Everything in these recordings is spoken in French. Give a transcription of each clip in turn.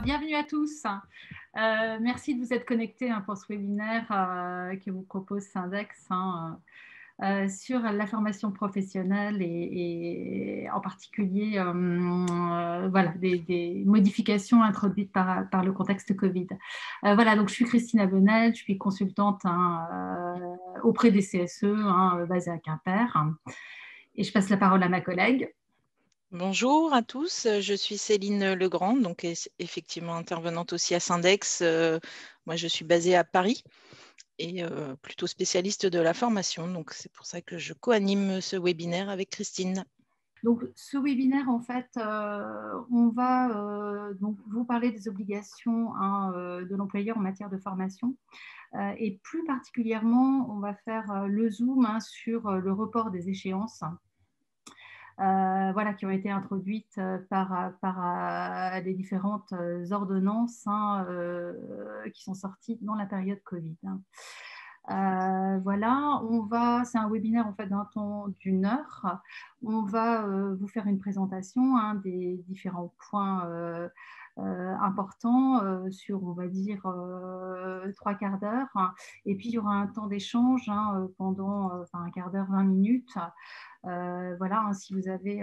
Bienvenue à tous. Merci de vous être connectés pour ce webinaire que vous propose Syndex sur la formation professionnelle et en particulier voilà, des modifications introduites par le contexte Covid. Voilà, donc je suis Christine Avenel, je suis consultante auprès des CSE basée à Quimper. Et je passe la parole à ma collègue. Bonjour à tous, je suis Céline Legrand, donc effectivement intervenante aussi à Syndex. Moi, je suis basée à Paris et plutôt spécialiste de la formation. Donc, c'est pour ça que je co-anime ce webinaire avec Christine. Donc, ce webinaire, en fait, on va donc vous parler des obligations de l'employeur en matière de formation. Et plus particulièrement, on va faire le zoom sur le report des échéances. Voilà, qui ont été introduites par les différentes ordonnances qui sont sorties dans la période Covid. Voilà, c'est un webinaire en fait d'un temps d'1 heure. On va vous faire une présentation des différents points importants sur, on va dire, 3/4 d'heure. Et puis, il y aura un temps d'échange pendant un quart d'heure, 20 minutes. Voilà, si vous avez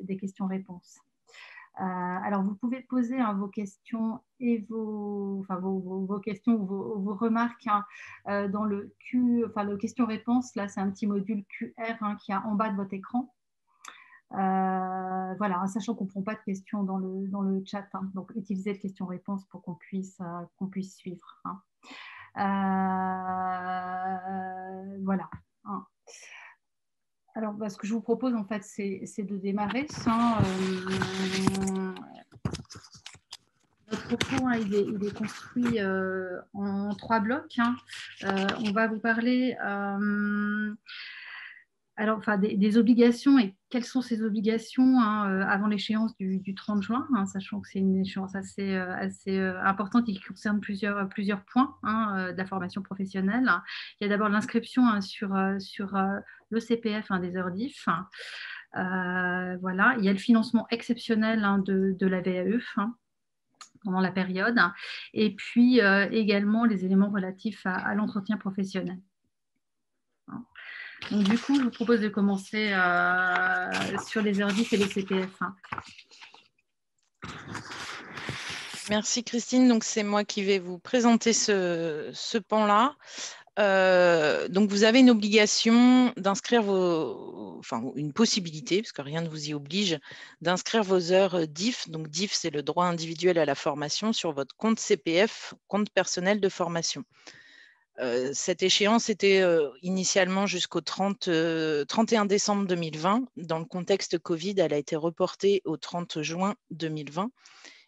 des questions-réponses. Alors, vous pouvez poser vos questions et vos questions ou vos remarques dans le question-réponse. Là, c'est un petit module QR qui est en bas de votre écran. Voilà, sachant qu'on ne prend pas de questions dans le chat. Donc, utilisez le question-réponse pour qu'on puisse suivre. Voilà. Alors, ce que je vous propose, en fait, c'est de démarrer. Notre propos, il est construit en 3 blocs. On va vous parler des obligations et quelles sont ces obligations avant l'échéance du 30 juin, sachant que c'est une échéance assez importante et qui concerne plusieurs points de la formation professionnelle. Il y a d'abord l'inscription sur le CPF des heures DIF. Voilà. Il y a le financement exceptionnel de la VAE pendant la période, et puis également les éléments relatifs à l'entretien professionnel. Donc, du coup, je vous propose de commencer sur les heures DIF et les CPF. Merci Christine, donc c'est moi qui vais vous présenter ce pan-là. Donc vous avez une obligation d'inscrire une possibilité, parce que rien ne vous y oblige, d'inscrire vos heures DIF. Donc DIF, c'est le droit individuel à la formation sur votre compte CPF, compte personnel de formation. Cette échéance était initialement jusqu'au 31 décembre 2020. Dans le contexte Covid, elle a été reportée au 30 juin 2020.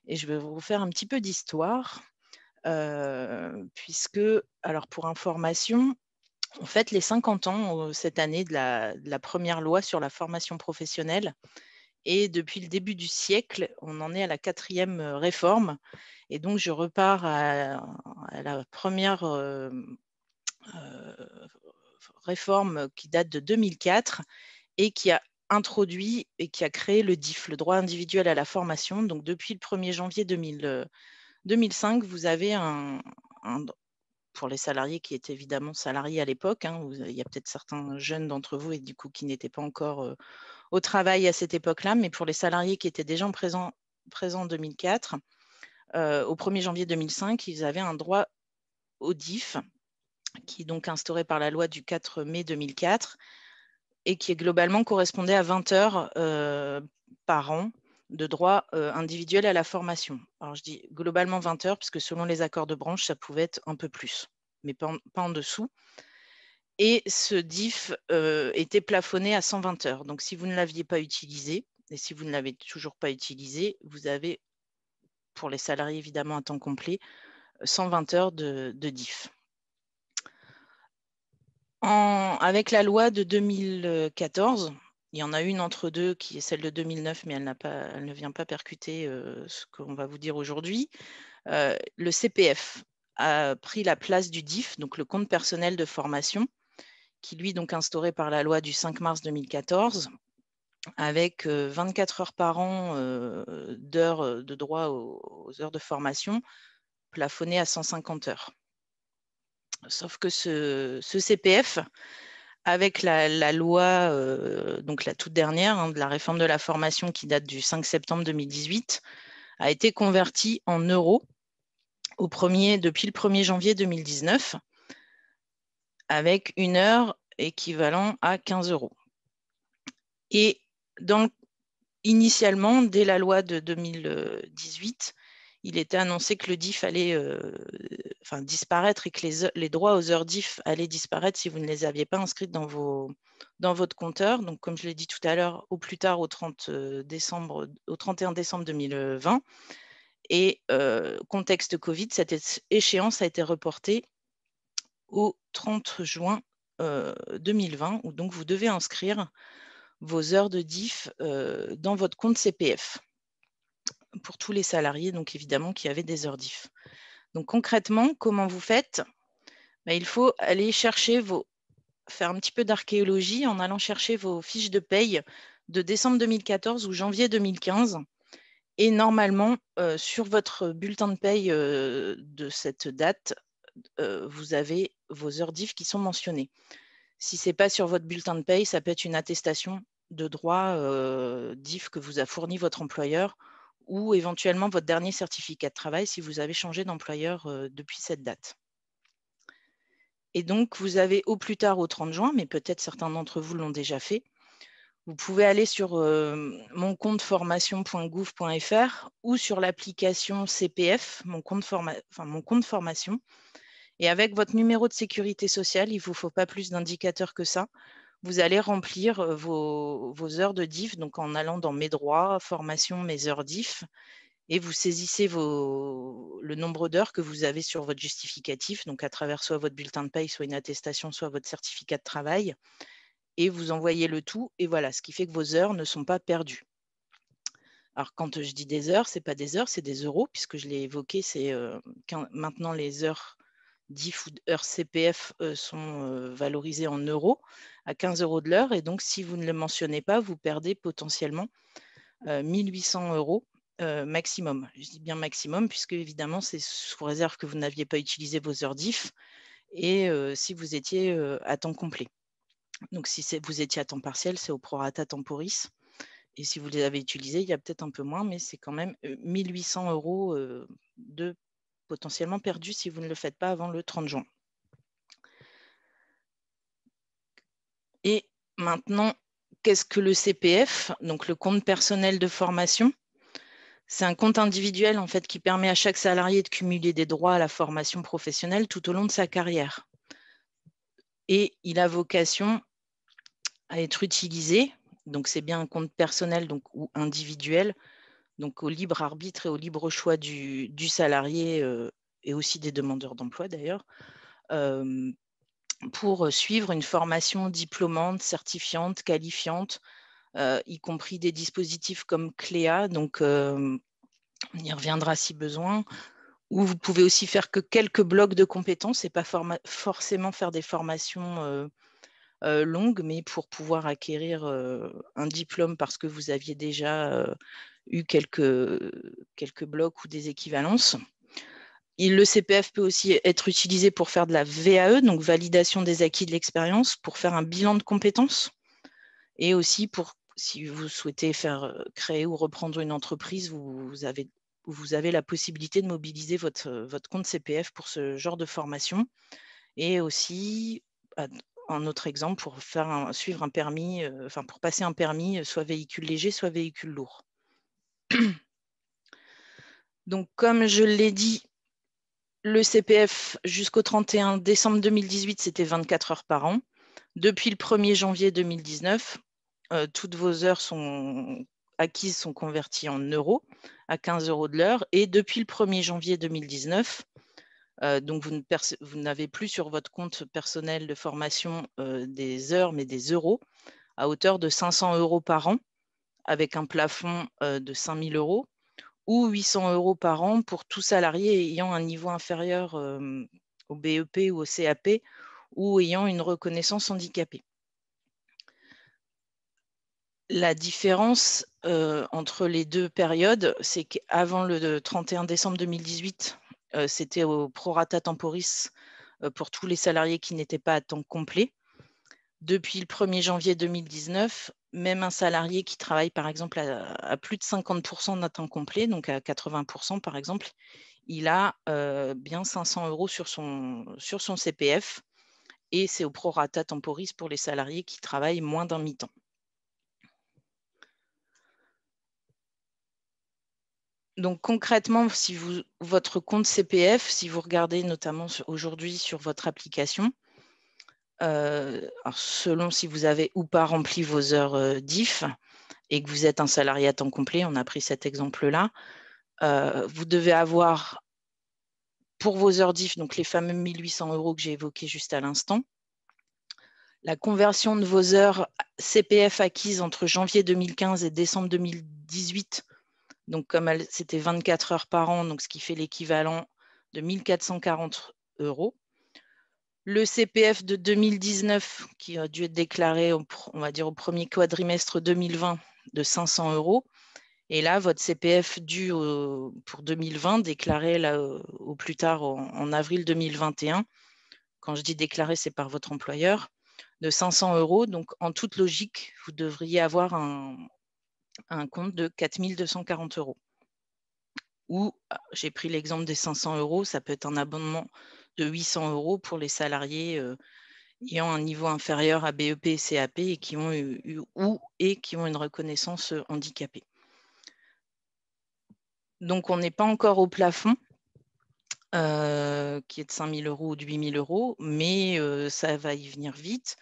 Et je vais vous faire un petit peu d'histoire. Puisque, alors pour information, on fête les 50 ans cette année de la première loi sur la formation professionnelle. Et depuis le début du siècle, on en est à la 4e réforme. Et donc, je repars à la première réforme qui date de 2004 et qui a introduit et qui a créé le DIF, le droit individuel à la formation. Donc, depuis le 1er janvier 2005, vous avez pour les salariés qui étaient évidemment salariés à l'époque, il y a peut-être certains jeunes d'entre vous et du coup qui n'étaient pas encore au travail à cette époque-là, mais pour les salariés qui étaient déjà présents en 2004, au 1er janvier 2005, ils avaient un droit au DIF, qui est donc instauré par la loi du 4 mai 2004 et qui globalement correspondait à 20 heures par an de droit individuel à la formation. Alors, je dis globalement 20 heures, puisque selon les accords de branche, ça pouvait être un peu plus, mais pas en dessous. Et ce DIF était plafonné à 120 heures. Donc, si vous ne l'aviez pas utilisé, et si vous ne l'avez toujours pas utilisé, vous avez, pour les salariés évidemment à temps complet, 120 heures de DIF. Avec la loi de 2014, il y en a une entre deux qui est celle de 2009, mais elle ne vient pas percuter ce qu'on va vous dire aujourd'hui. Le CPF a pris la place du DIF, donc le compte personnel de formation, qui lui donc instauré par la loi du 5 mars 2014 avec 24 heures par an d'heures de droit aux heures de formation, plafonné à 150 heures. Sauf que ce CPF, avec la loi, donc la toute dernière, de la réforme de la formation qui date du 5 septembre 2018, a été converti en euros depuis le 1er janvier 2019, avec une heure équivalent à 15 euros. Et initialement, dès la loi de 2018, il était annoncé que le DIF allait disparaître et que les droits aux heures DIF allaient disparaître si vous ne les aviez pas inscrites dans votre compteur. Donc, comme je l'ai dit tout à l'heure, au plus tard au 31 décembre 2020. Et contexte Covid, cette échéance a été reportée au 30 juin 2020, où donc vous devez inscrire vos heures de DIF dans votre compte CPF pour tous les salariés, donc évidemment, qui avaient des heures DIF. Donc concrètement, comment vous faites? Il faut aller faire un petit peu d'archéologie en allant chercher vos fiches de paye de décembre 2014 ou janvier 2015. Et normalement, sur votre bulletin de paye de cette date, vous avez vos heures DIF qui sont mentionnées. Si ce n'est pas sur votre bulletin de paye, ça peut être une attestation de droit DIF que vous a fourni votre employeur ou éventuellement votre dernier certificat de travail si vous avez changé d'employeur depuis cette date. Et donc, vous avez au plus tard au 30 juin, mais peut-être certains d'entre vous l'ont déjà fait, vous pouvez aller sur moncompteformation.gouv.fr ou sur l'application CPF, mon compte formation. Et avec votre numéro de sécurité sociale, il ne vous faut pas plus d'indicateurs que ça. Vous allez remplir vos heures de DIF, donc en allant dans mes droits, formation, mes heures DIF, et vous saisissez le nombre d'heures que vous avez sur votre justificatif, donc à travers soit votre bulletin de paye, soit une attestation, soit votre certificat de travail, et vous envoyez le tout, et voilà, ce qui fait que vos heures ne sont pas perdues. Alors, quand je dis des heures, ce n'est pas des heures, c'est des euros, puisque je l'ai évoqué, c'est maintenant les heures DIF ou heures CPF sont valorisées en euros à 15 euros de l'heure. Et donc, si vous ne le mentionnez pas, vous perdez potentiellement 1 800 euros maximum. Je dis bien maximum, puisque évidemment, c'est sous réserve que vous n'aviez pas utilisé vos heures DIF et si vous étiez à temps complet. Donc, si vous étiez à temps partiel, c'est au prorata temporis. Et si vous les avez utilisés, il y a peut-être un peu moins, mais c'est quand même 1 800 euros de potentiellement perdus si vous ne le faites pas avant le 30 juin. Et maintenant, qu'est-ce que le CPF? Donc, le compte personnel de formation. C'est un compte individuel en fait, qui permet à chaque salarié de cumuler des droits à la formation professionnelle tout au long de sa carrière. Et il a vocation à être utilisé, donc c'est bien un compte personnel ou individuel, donc au libre arbitre et au libre choix du salarié et aussi des demandeurs d'emploi d'ailleurs, pour suivre une formation diplômante, certifiante, qualifiante, y compris des dispositifs comme Cléa, donc on y reviendra si besoin, où vous pouvez aussi faire que quelques blocs de compétences et pas forcément faire des formations longues, mais pour pouvoir acquérir un diplôme parce que vous aviez déjà eu quelques blocs ou des équivalences. Le CPF peut aussi être utilisé pour faire de la VAE, donc validation des acquis de l'expérience, pour faire un bilan de compétences et aussi si vous souhaitez créer ou reprendre une entreprise, vous avez la possibilité de mobiliser votre compte CPF pour ce genre de formation et aussi, un autre exemple, pour suivre un permis, pour passer un permis, soit véhicule léger, soit véhicule lourd. Donc, comme je l'ai dit, le CPF jusqu'au 31 décembre 2018, c'était 24 heures par an. Depuis le 1er janvier 2019, toutes vos heures acquises sont converties en euros à 15 euros de l'heure. Et depuis le 1er janvier 2019, donc vous n'avez plus sur votre compte personnel de formation des heures, mais des euros à hauteur de 500 euros par an, avec un plafond de 5 000 euros, ou 800 euros par an pour tout salarié ayant un niveau inférieur au BEP ou au CAP, ou ayant une reconnaissance handicapée. La différence entre les deux périodes, c'est qu'avant le 31 décembre 2018, c'était au prorata temporis pour tous les salariés qui n'étaient pas à temps complet. Depuis le 1er janvier 2019, même un salarié qui travaille par exemple à plus de 50% d'un temps complet, donc à 80% par exemple, il a bien 500 € sur son CPF, et c'est au prorata temporis pour les salariés qui travaillent moins d'un mi-temps. Donc concrètement, si votre compte CPF, si vous regardez notamment aujourd'hui sur votre application, alors selon si vous avez ou pas rempli vos heures DIF et que vous êtes un salarié à temps complet, on a pris cet exemple-là, vous devez avoir pour vos heures DIF, donc les fameux 1 800 € que j'ai évoqués juste à l'instant, la conversion de vos heures CPF acquises entre janvier 2015 et décembre 2018. Donc, comme c'était 24 heures par an, donc ce qui fait l'équivalent de 1 440 €. Le CPF de 2019, qui a dû être déclaré, on va dire, au premier quadrimestre 2020, de 500 €. Et là, votre CPF dû pour 2020, déclaré là, au plus tard en avril 2021. Quand je dis déclaré, c'est par votre employeur, de 500 €. Donc, en toute logique, vous devriez avoir un compte de 4 240 €. Ou j'ai pris l'exemple des 500 €, ça peut être un abonnement de 800 € pour les salariés ayant un niveau inférieur à BEP et CAP et qui ont une reconnaissance handicapée. Donc, on n'est pas encore au plafond qui est de 5 000 € ou de 8 000 €, mais ça va y venir vite.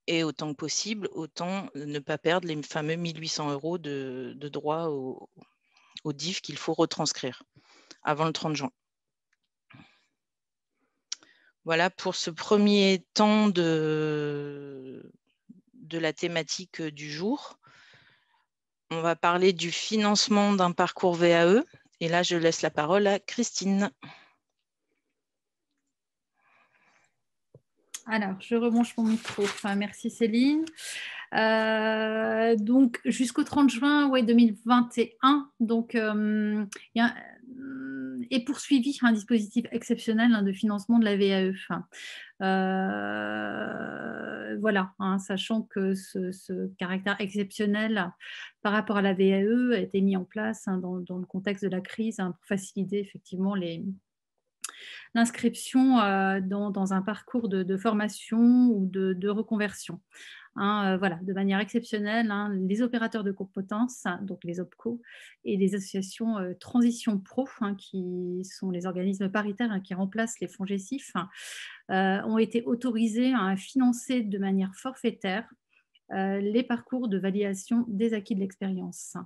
Et autant que possible, autant ne pas perdre les fameux 1 800 € de droits au DIF qu'il faut retranscrire avant le 30 juin. Voilà pour ce premier temps de la thématique du jour. On va parler du financement d'un parcours VAE. Et là, je laisse la parole à Christine. Alors, je rebranche mon micro. Merci Céline. Donc, jusqu'au 30 juin 2021, donc, est poursuivi un dispositif exceptionnel de financement de la VAE. Voilà, sachant que ce caractère exceptionnel par rapport à la VAE a été mis en place dans le contexte de la crise pour faciliter effectivement l'inscription dans un parcours de formation ou de reconversion. Voilà, de manière exceptionnelle, les opérateurs de compétences, donc les OPCO, et les associations Transition Pro, qui sont les organismes paritaires qui remplacent les FONGECIF, ont été autorisés à financer de manière forfaitaire les parcours de validation des acquis de l'expérience.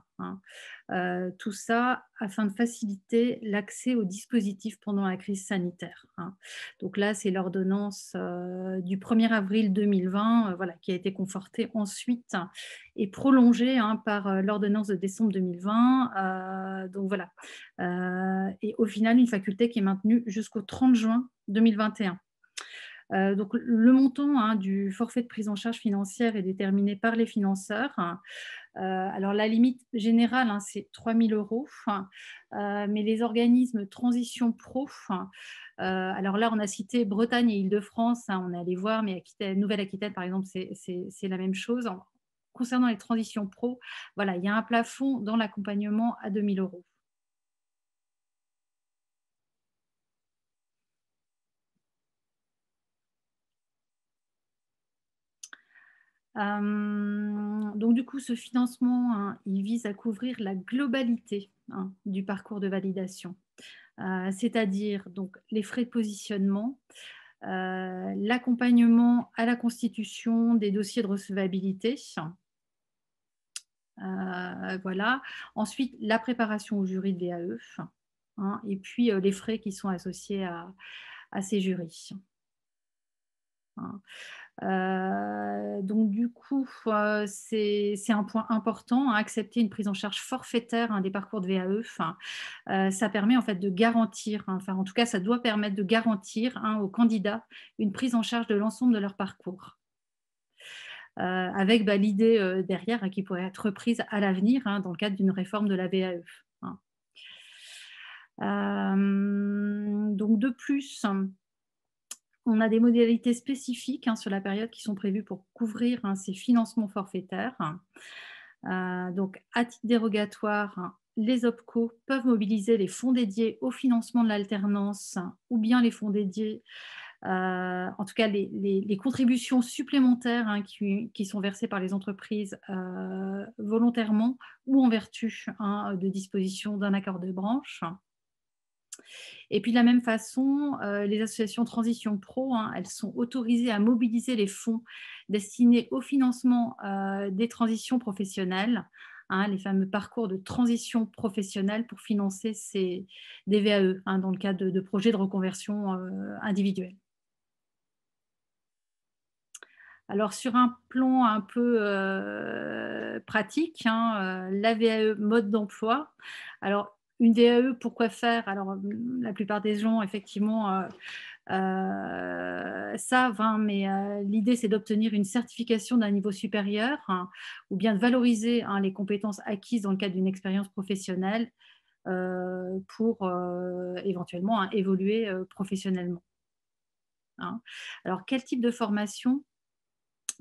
Tout ça afin de faciliter l'accès aux dispositifs pendant la crise sanitaire. Donc là, c'est l'ordonnance du 1er avril 2020 voilà, qui a été confortée ensuite et prolongée par l'ordonnance de décembre 2020. Donc voilà. Et au final, une faculté qui est maintenue jusqu'au 30 juin 2021. Donc, le montant du forfait de prise en charge financière est déterminé par les financeurs. Alors, la limite générale, c'est 3 000 €, mais les organismes Transition Pro, alors là, on a cité Bretagne et Île-de-France, on est allé voir, mais Nouvelle-Aquitaine, par exemple, c'est la même chose. Concernant les transitions pro, voilà, il y a un plafond dans l'accompagnement à 2 000 €. Donc du coup, ce financement, il vise à couvrir la globalité du parcours de validation, c'est-à-dire donc les frais de positionnement, l'accompagnement à la constitution des dossiers de recevabilité, voilà. Ensuite, la préparation au jury de VAE, et puis les frais qui sont associés à ces jurys. Donc du coup, c'est un point important, accepter une prise en charge forfaitaire des parcours de VAE. Ça permet en fait de garantir, enfin en tout cas ça doit permettre de garantir aux candidats une prise en charge de l'ensemble de leur parcours. avec l'idée derrière qui pourrait être reprise à l'avenir dans le cadre d'une réforme de la VAE. Hein. Donc de plus, on a des modalités spécifiques sur la période qui sont prévues pour couvrir ces financements forfaitaires. Donc à titre dérogatoire, les OPCO peuvent mobiliser les fonds dédiés au financement de l'alternance ou bien les fonds dédiés, en tout cas les contributions supplémentaires qui sont versées par les entreprises volontairement ou en vertu de dispositions d'un accord de branche. Et puis de la même façon, les associations Transition Pro, elles sont autorisées à mobiliser les fonds destinés au financement des transitions professionnelles, les fameux parcours de transition professionnelle pour financer des VAE dans le cadre de projets de reconversion individuelle. Alors sur un plan un peu pratique, la VAE mode d'emploi. Alors une VAE, pourquoi faire? Alors la plupart des gens effectivement savent, mais l'idée c'est d'obtenir une certification d'un niveau supérieur ou bien de valoriser les compétences acquises dans le cadre d'une expérience professionnelle pour éventuellement évoluer professionnellement. Alors quel type de formation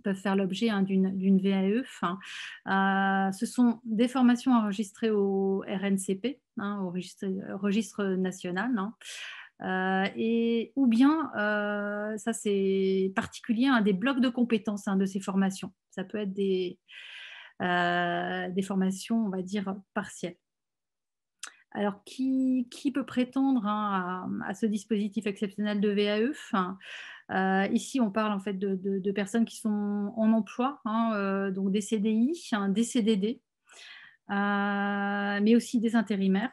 peuvent faire l'objet d'une VAE? Ce sont des formations enregistrées au RNCP, au registre national, ou bien, ça c'est particulier, des blocs de compétences de ces formations. Ça peut être des formations, on va dire, partielles. Alors, qui peut prétendre à ce dispositif exceptionnel de VAE? Ici, on parle en fait de personnes qui sont en emploi, donc des CDI, des CDD, mais aussi des intérimaires,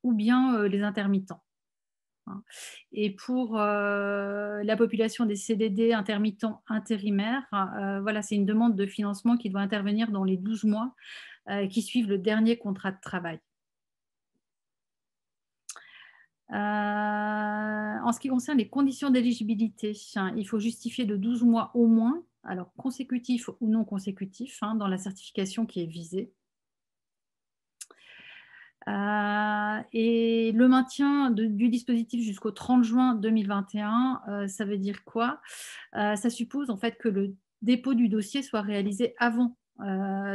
ou bien les intermittents. Et pour la population des CDD, intermittents, intérimaires, voilà, c'est une demande de financement qui doit intervenir dans les 12 mois qui suivent le dernier contrat de travail. En ce qui concerne les conditions d'éligibilité, il faut justifier de 12 mois au moins, alors consécutifs ou non consécutifs, dans la certification qui est visée. Et le maintien du dispositif jusqu'au 30 juin 2021, ça veut dire quoi? Ça suppose en fait que le dépôt du dossier soit réalisé avant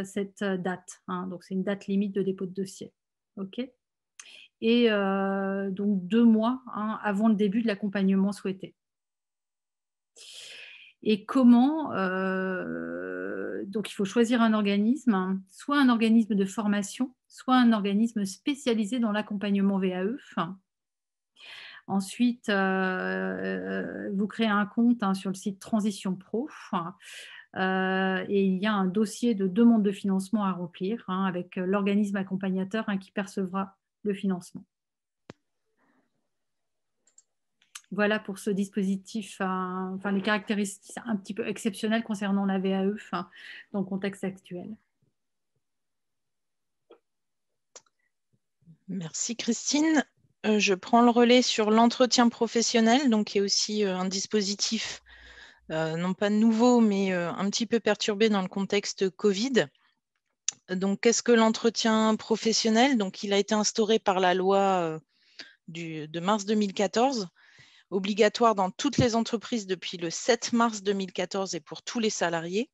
cette date. Donc c'est une date limite de dépôt de dossier. OK? Et donc 2 mois avant le début de l'accompagnement souhaité. Et comment? Donc il faut choisir un organisme, soit un organisme de formation, soit un organisme spécialisé dans l'accompagnement VAE. Ensuite, vous créez un compte sur le site Transition Pro. Et il y a un dossier de demande de financement à remplir avec l'organisme accompagnateur qui percevra le financement. Voilà pour ce dispositif, les caractéristiques un petit peu exceptionnelles concernant la VAE dans le contexte actuel. Merci Christine. Je prends le relais sur l'entretien professionnel, donc qui est aussi un dispositif non pas nouveau, mais un petit peu perturbé dans le contexte Covid. Donc, qu'est-ce que l'entretien professionnel? Donc, il a été instauré par la loi de mars 2014, obligatoire dans toutes les entreprises depuis le 7 mars 2014 et pour tous les salariés.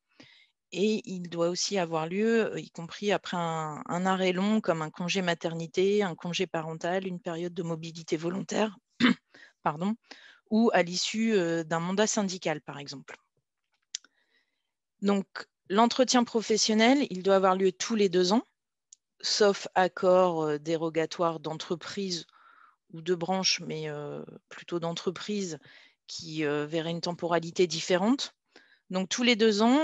Et il doit aussi avoir lieu, y compris après un arrêt long comme un congé maternité, un congé parental, une période de mobilité volontaire, pardon, ou à l'issue d'un mandat syndical, par exemple. Donc, l'entretien professionnel, il doit avoir lieu tous les 2 ans, sauf accord dérogatoire d'entreprise ou de branche, mais plutôt d'entreprise qui verrait une temporalité différente. Donc, tous les 2 ans,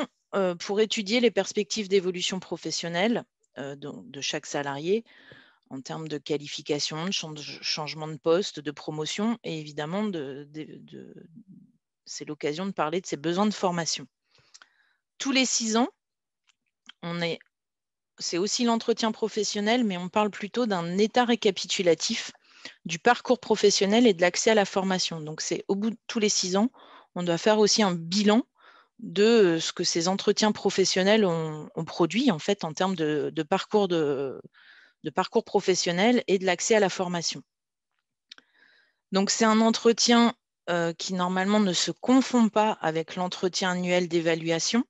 pour étudier les perspectives d'évolution professionnelle de chaque salarié en termes de qualification, de changement de poste, de promotion, et évidemment, c'est l'occasion de parler de ses besoins de formation. Tous les 6 ans, c'est aussi l'entretien professionnel, mais on parle plutôt d'un état récapitulatif du parcours professionnel et de l'accès à la formation. Donc, c'est au bout de tous les 6 ans, on doit faire aussi un bilan de ce que ces entretiens professionnels ont produit en fait en termes de parcours professionnel et de l'accès à la formation. Donc, c'est un entretien qui normalement ne se confond pas avec l'entretien annuel d'évaluation.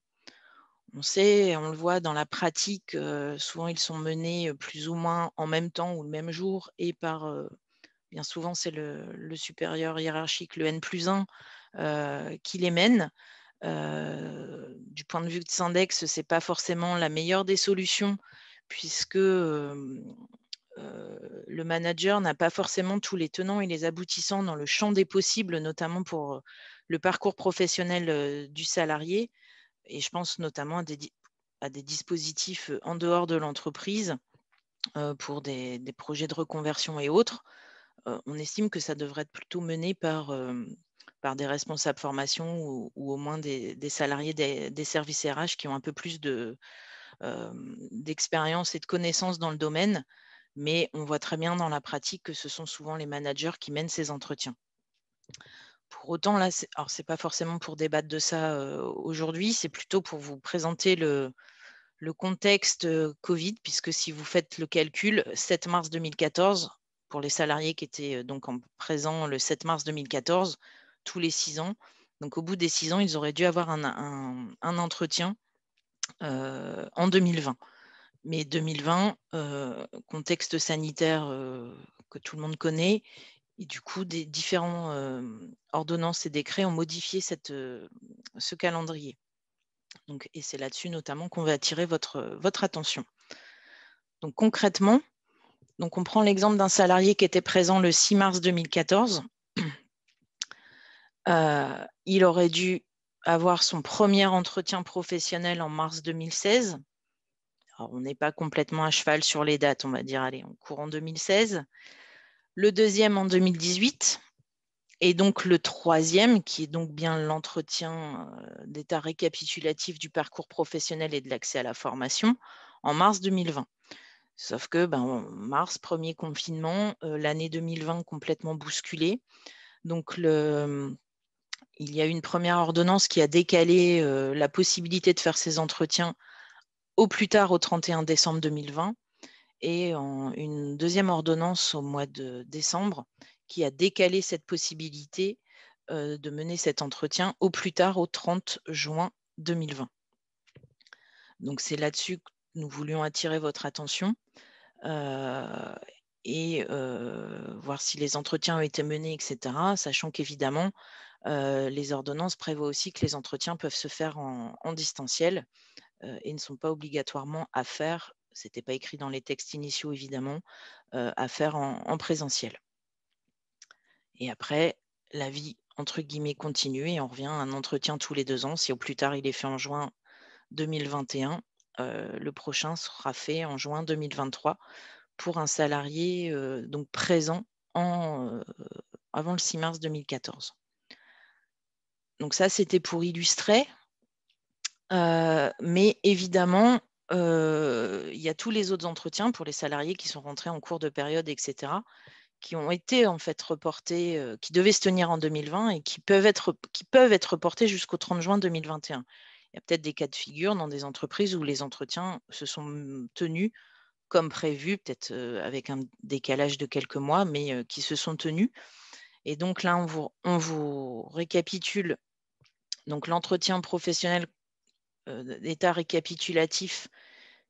On sait, on le voit dans la pratique, souvent ils sont menés plus ou moins en même temps ou le même jour et par, bien souvent c'est le supérieur hiérarchique, le N+1, qui les mène. Du point de vue de Syndex, ce n'est pas forcément la meilleure des solutions puisque le manager n'a pas forcément tous les tenants et les aboutissants dans le champ des possibles, notamment pour le parcours professionnel du salarié. Et je pense notamment à des dispositifs en dehors de l'entreprise pour des projets de reconversion et autres. On estime que ça devrait être plutôt mené par des responsables formation ou au moins des salariés des services RH qui ont un peu plus d'expérience et de connaissances dans le domaine. Mais on voit très bien dans la pratique que ce sont souvent les managers qui mènent ces entretiens. Pour autant, là, alors c'est pas forcément pour débattre de ça aujourd'hui, c'est plutôt pour vous présenter le contexte Covid, puisque si vous faites le calcul, 7 mars 2014, pour les salariés qui étaient donc en présent le 7 mars 2014, tous les 6 ans. Donc au bout des 6 ans, ils auraient dû avoir un entretien en 2020. Mais 2020, contexte sanitaire que tout le monde connaît, et du coup, des différents ordonnances et décrets ont modifié ce calendrier. Donc, et c'est là-dessus notamment qu'on va attirer votre attention. Donc concrètement, donc on prend l'exemple d'un salarié qui était présent le 6 mars 2014. Il aurait dû avoir son premier entretien professionnel en mars 2016. Alors, on n'est pas complètement à cheval sur les dates, on va dire, allez, en courant 2016. Le deuxième en 2018. Et donc le troisième, qui est donc bien l'entretien d'état récapitulatif du parcours professionnel et de l'accès à la formation, en mars 2020. Sauf que mars, premier confinement, l'année 2020 complètement bousculée. Donc il y a eu une première ordonnance qui a décalé la possibilité de faire ces entretiens au plus tard au 31 décembre 2020 et une deuxième ordonnance au mois de décembre qui a décalé cette possibilité de mener cet entretien au plus tard au 30 juin 2020. Donc c'est là-dessus que nous voulions attirer votre attention et voir si les entretiens ont été menés, etc., sachant qu'évidemment, les ordonnances prévoient aussi que les entretiens peuvent se faire en distanciel et ne sont pas obligatoirement à faire, ce n'était pas écrit dans les textes initiaux évidemment, à faire en présentiel. Et après, la vie, entre guillemets, continue et on revient à un entretien tous les 2 ans. Si au plus tard, il est fait en juin 2021, le prochain sera fait en juin 2023 pour un salarié donc présent avant le 6 mars 2014. Donc ça, c'était pour illustrer. Mais évidemment, il y a tous les autres entretiens pour les salariés qui sont rentrés en cours de période, etc., qui ont été en fait reportés, qui devaient se tenir en 2020 et qui peuvent être reportés jusqu'au 30 juin 2021. Il y a peut-être des cas de figure dans des entreprises où les entretiens se sont tenus comme prévu, peut-être avec un décalage de quelques mois, mais qui se sont tenus. Et donc là, on vous récapitule donc l'entretien professionnel d'état récapitulatif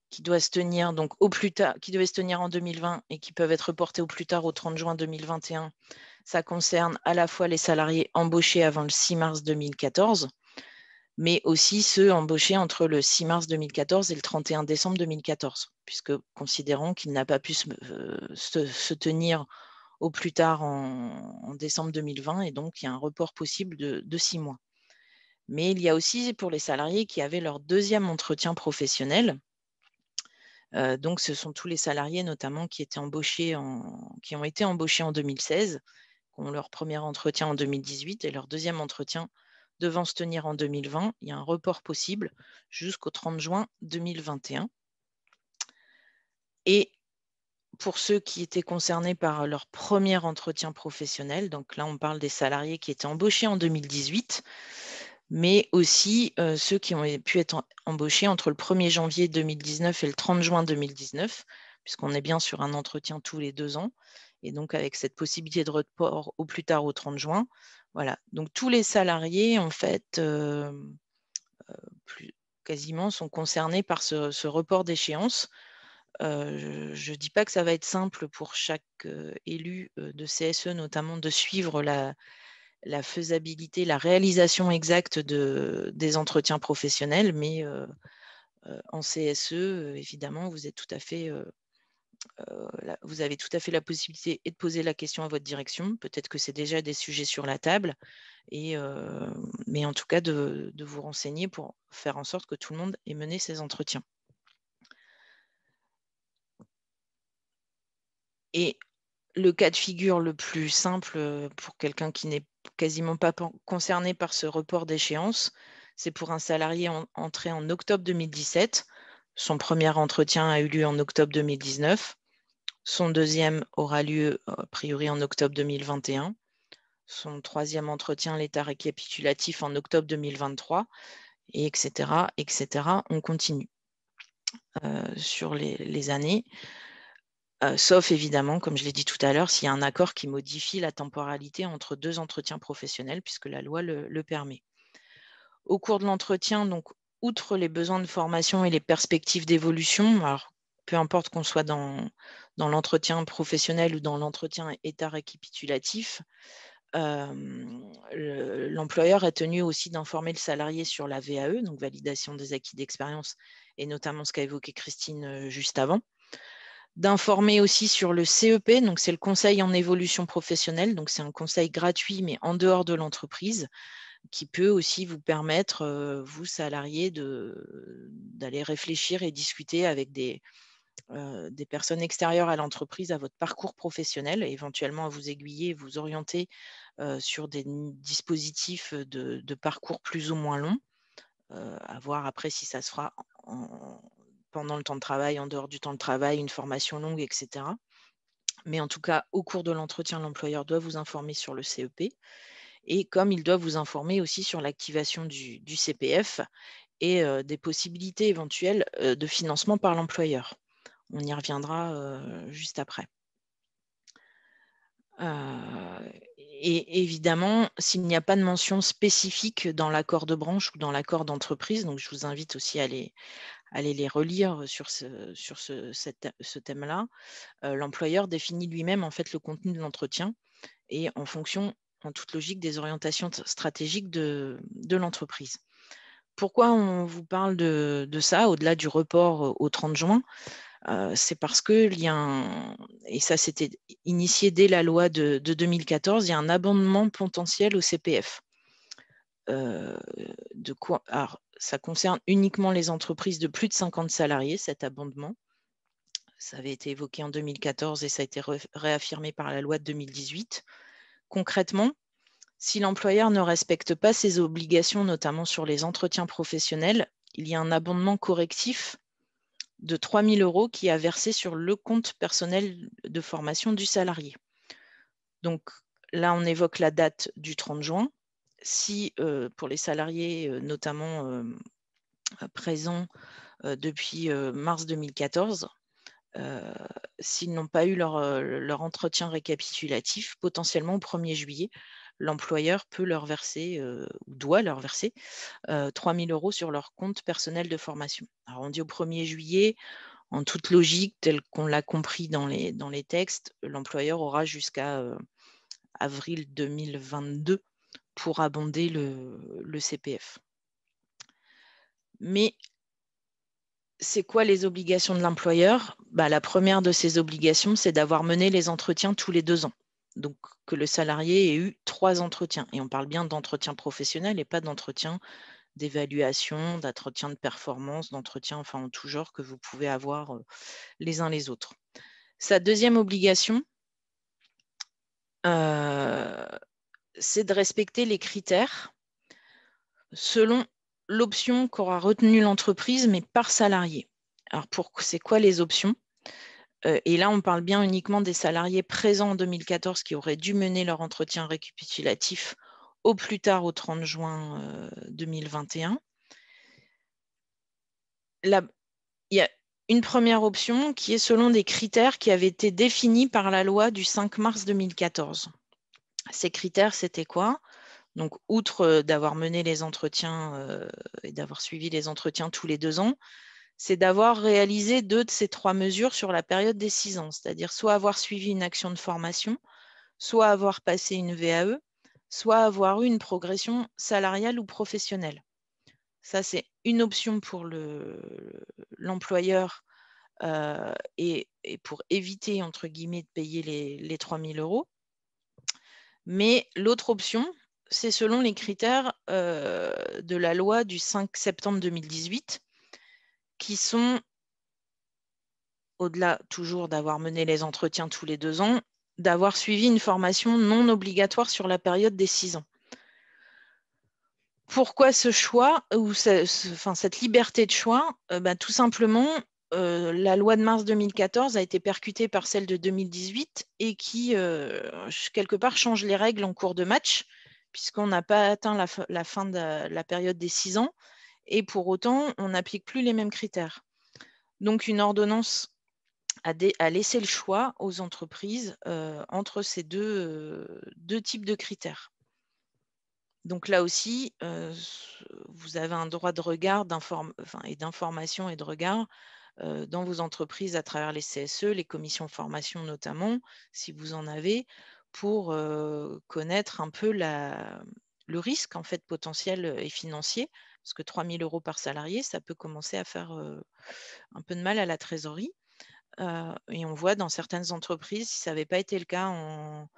qui doit se tenir donc au plus tard, qui devait se tenir en 2020 et qui peuvent être reportés au plus tard au 30 juin 2021. Ça concerne à la fois les salariés embauchés avant le 6 mars 2014, mais aussi ceux embauchés entre le 6 mars 2014 et le 31 décembre 2014, puisque considérons qu'il n'a pas pu se tenir au plus tard en décembre 2020, et donc il y a un report possible de 6 mois. Mais il y a aussi pour les salariés qui avaient leur deuxième entretien professionnel. Donc, ce sont tous les salariés notamment qui ont été embauchés en 2016, qui ont leur premier entretien en 2018 et leur deuxième entretien devant se tenir en 2020. Il y a un report possible jusqu'au 30 juin 2021. Et pour ceux qui étaient concernés par leur premier entretien professionnel, donc là on parle des salariés qui étaient embauchés en 2018, mais aussi ceux qui ont pu être embauchés entre le 1er janvier 2019 et le 30 juin 2019, puisqu'on est bien sur un entretien tous les 2 ans, et donc avec cette possibilité de report au plus tard au 30 juin. Voilà, donc tous les salariés, en fait, quasiment sont concernés par ce report d'échéance. Je ne dis pas que ça va être simple pour chaque élu de CSE, notamment de suivre la faisabilité, la réalisation exacte des entretiens professionnels, mais en CSE, évidemment, vous êtes tout à fait, vous avez tout à fait la possibilité de poser la question à votre direction. Peut-être que c'est déjà des sujets sur la table, mais en tout cas de vous renseigner pour faire en sorte que tout le monde ait mené ses entretiens. Et le cas de figure le plus simple pour quelqu'un qui n'est quasiment pas concerné par ce report d'échéance, c'est pour un salarié entré en octobre 2017. Son premier entretien a eu lieu en octobre 2019. Son deuxième aura lieu a priori en octobre 2021. Son troisième entretien, l'état récapitulatif, en octobre 2023, et etc. etc. On continue sur les années. Sauf évidemment, comme je l'ai dit tout à l'heure, s'il y a un accord qui modifie la temporalité entre 2 entretiens professionnels, puisque la loi le permet. Au cours de l'entretien, donc, outre les besoins de formation et les perspectives d'évolution, alors peu importe qu'on soit dans l'entretien professionnel ou dans l'entretien état récapitulatif, l'employeur est tenu aussi d'informer le salarié sur la VAE, donc validation des acquis d'expérience, et notamment ce qu'a évoqué Christine juste avant. D'informer aussi sur le CEP, donc c'est le conseil en évolution professionnelle, donc c'est un conseil gratuit mais en dehors de l'entreprise qui peut aussi vous permettre, vous salariés, d'aller réfléchir et discuter avec des personnes extérieures à l'entreprise, à votre parcours professionnel, et éventuellement à vous aiguiller, vous orienter sur des dispositifs de parcours plus ou moins longs, à voir après si ça se fera pendant le temps de travail, en dehors du temps de travail, une formation longue, etc. Mais en tout cas, au cours de l'entretien, l'employeur doit vous informer sur le CEP, et comme il doit vous informer aussi sur l'activation du CPF et des possibilités éventuelles de financement par l'employeur. On y reviendra juste après. Et évidemment, s'il n'y a pas de mention spécifique dans l'accord de branche ou dans l'accord d'entreprise, donc je vous invite aussi à aller les relire sur ce thème-là, l'employeur définit lui-même en fait le contenu de l'entretien, et en fonction, en toute logique, des orientations stratégiques de l'entreprise. Pourquoi on vous parle de ça, au-delà du report au 30 juin? C'est parce qu'il y a et ça c'était initié dès la loi de 2014, il y a un abondement potentiel au CPF. Alors, ça concerne uniquement les entreprises de plus de 50 salariés, cet abondement. Ça avait été évoqué en 2014 et ça a été réaffirmé par la loi de 2018. Concrètement, si l'employeur ne respecte pas ses obligations, notamment sur les entretiens professionnels, il y a un abondement correctif de 3 000 € qui est versé sur le compte personnel de formation du salarié. Donc là, on évoque la date du 30 juin. Si pour les salariés, notamment présents depuis mars 2014, s'ils n'ont pas eu leur entretien récapitulatif, potentiellement au 1er juillet, l'employeur peut leur verser, ou doit leur verser, 3 000 € sur leur compte personnel de formation. Alors on dit au 1er juillet, en toute logique, tel qu'on l'a compris dans les textes, l'employeur aura jusqu'à avril 2022 pour abonder le CPF. Mais c'est quoi les obligations de l'employeur? La première de ces obligations, c'est d'avoir mené les entretiens tous les 2 ans. Donc, que le salarié ait eu 3 entretiens. Et on parle bien d'entretien professionnel et pas d'entretien d'évaluation, d'entretien de performance, d'entretien en tout genre que vous pouvez avoir les uns les autres. Sa deuxième obligation, c'est de respecter les critères selon l'option qu'aura retenue l'entreprise, mais par salarié. Alors, c'est quoi les options? Et là, on parle bien uniquement des salariés présents en 2014 qui auraient dû mener leur entretien récapitulatif au plus tard au 30 juin 2021. Il y a une première option qui est selon des critères qui avaient été définis par la loi du 5 mars 2014. Ces critères, c'était quoi? Donc, outre d'avoir mené les entretiens et d'avoir suivi les entretiens tous les 2 ans, c'est d'avoir réalisé 2 de ces 3 mesures sur la période des 6 ans, c'est-à-dire soit avoir suivi une action de formation, soit avoir passé une VAE, soit avoir eu une progression salariale ou professionnelle. Ça, c'est une option pour l'employeur et pour éviter, entre guillemets, de payer les 3 000 €. Mais l'autre option, c'est selon les critères de la loi du 5 septembre 2018, qui sont, au-delà toujours d'avoir mené les entretiens tous les 2 ans, d'avoir suivi une formation non obligatoire sur la période des 6 ans. Pourquoi ce choix ou cette liberté de choix? Tout simplement, la loi de mars 2014 a été percutée par celle de 2018 et qui, quelque part, change les règles en cours de match, puisqu'on n'a pas atteint la fin de la période des 6 ans et pour autant, on n'applique plus les mêmes critères. Donc une ordonnance a laissé le choix aux entreprises entre ces deux types de critères. Donc là aussi, vous avez un droit de regard et d'information et de regard dans vos entreprises à travers les CSE, les commissions formation notamment, si vous en avez, pour connaître un peu le risque en fait potentiel et financier, parce que 3 000 € par salarié, ça peut commencer à faire un peu de mal à la trésorerie. Et on voit dans certaines entreprises, si ça n'avait pas été le cas en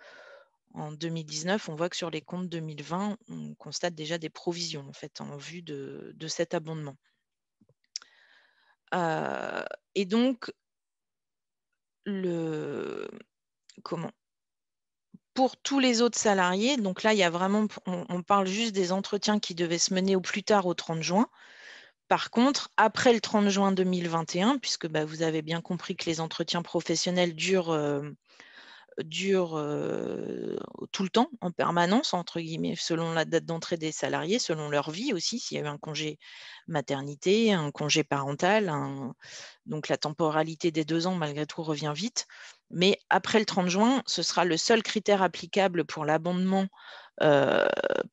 2019, on voit que sur les comptes 2020, on constate déjà des provisions en fait en vue de cet abondement. Et donc, pour tous les autres salariés, donc là, il y a vraiment, on parle juste des entretiens qui devaient se mener au plus tard au 30 juin. Par contre, après le 30 juin 2021, puisque vous avez bien compris que les entretiens professionnels durent tout le temps, en permanence, entre guillemets, selon la date d'entrée des salariés, selon leur vie aussi, s'il y a eu un congé maternité, un congé parental. Donc la temporalité des 2 ans, malgré tout, revient vite. Mais après le 30 juin, ce sera le seul critère applicable pour l'abondement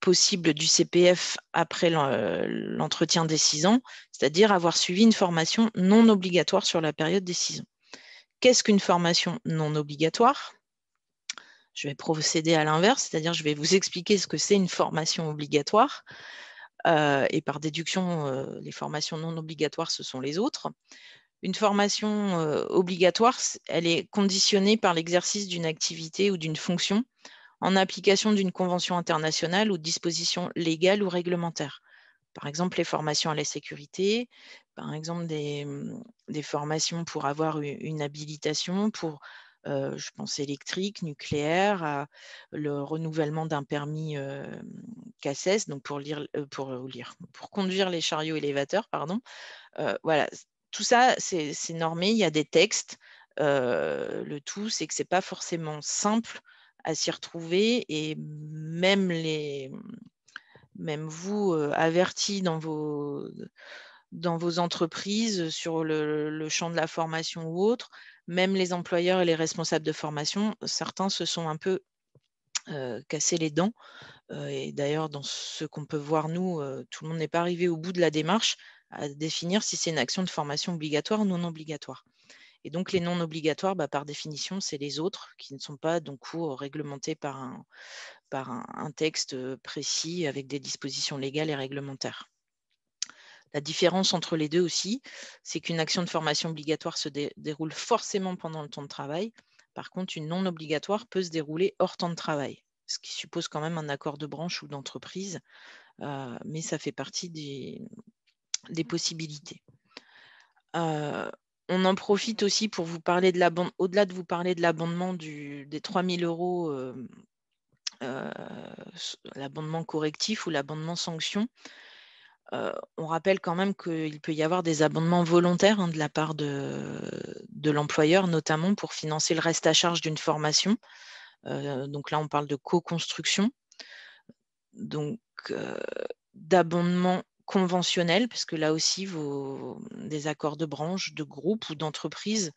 possible du CPF après l'entretien des 6 ans, c'est-à-dire avoir suivi une formation non obligatoire sur la période des 6 ans. Qu'est-ce qu'une formation non obligatoire? Je vais procéder à l'inverse, c'est-à-dire je vais vous expliquer ce que c'est une formation obligatoire. Et par déduction, les formations non obligatoires, ce sont les autres. Une formation obligatoire, elle est conditionnée par l'exercice d'une activité ou d'une fonction en application d'une convention internationale ou disposition légale ou réglementaire. Par exemple, les formations à la sécurité, par exemple des formations pour avoir une habilitation pour, je pense, électrique, nucléaire, le renouvellement d'un permis CACES, donc pour conduire les chariots élévateurs, pardon. Voilà, tout ça, c'est normé, il y a des textes. Le tout, c'est que ce n'est pas forcément simple à s'y retrouver et même vous, avertis dans vos entreprises sur le champ de la formation ou autre, même les employeurs et les responsables de formation, certains se sont un peu cassés les dents. Et d'ailleurs, dans ce qu'on peut voir, nous, tout le monde n'est pas arrivé au bout de la démarche à définir si c'est une action de formation obligatoire ou non obligatoire. Et donc, les non obligatoires, par définition, c'est les autres qui ne sont pas donc réglementés par un texte précis avec des dispositions légales et réglementaires. La différence entre les deux aussi, c'est qu'une action de formation obligatoire se déroule forcément pendant le temps de travail. Par contre, une non obligatoire peut se dérouler hors temps de travail, ce qui suppose quand même un accord de branche ou d'entreprise, mais ça fait partie des possibilités. On en profite aussi pour vous parler au-delà de vous parler de l'abondement des 3 000 €, l'abondement correctif ou l'abondement sanction. On rappelle quand même qu'il peut y avoir des abondements volontaires de la part de l'employeur, notamment pour financer le reste à charge d'une formation. Donc là, on parle de co-construction. donc d'abondement conventionnel, parce que là aussi, des accords de branche, de groupe ou d'entreprise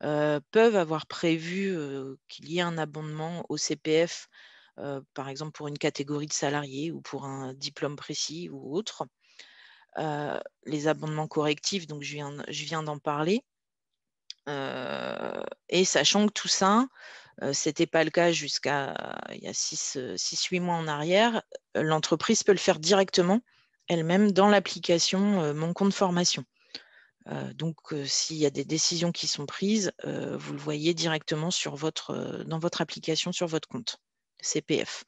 peuvent avoir prévu qu'il y ait un abondement au CPF, par exemple pour une catégorie de salariés ou pour un diplôme précis ou autre. Les abondements correctifs, donc je viens d'en parler. Et sachant que tout ça, ce n'était pas le cas jusqu'à il y a 6-8 mois en arrière, l'entreprise peut le faire directement elle-même dans l'application Mon compte formation. Donc, s'il y a des décisions qui sont prises, vous le voyez directement dans votre application sur votre compte CPF.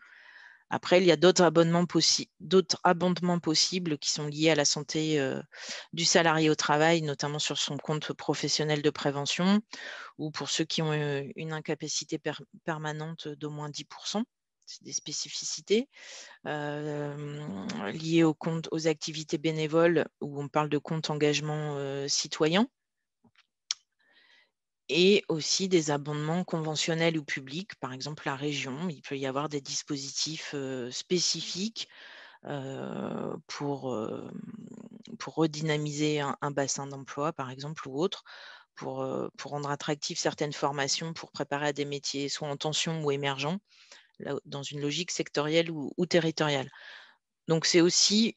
Après, il y a d'autres abondements possibles qui sont liés à la santé du salarié au travail, notamment sur son compte professionnel de prévention ou pour ceux qui ont une incapacité permanente d'au moins 10%. C'est des spécificités liées aux activités bénévoles où on parle de compte engagement citoyen. Et aussi des abondements conventionnels ou publics, par exemple la région. Il peut y avoir des dispositifs spécifiques pour redynamiser un bassin d'emploi, par exemple, ou autre, pour rendre attractives certaines formations, pour préparer à des métiers soit en tension ou émergents, dans une logique sectorielle ou territoriale. Donc, c'est aussi,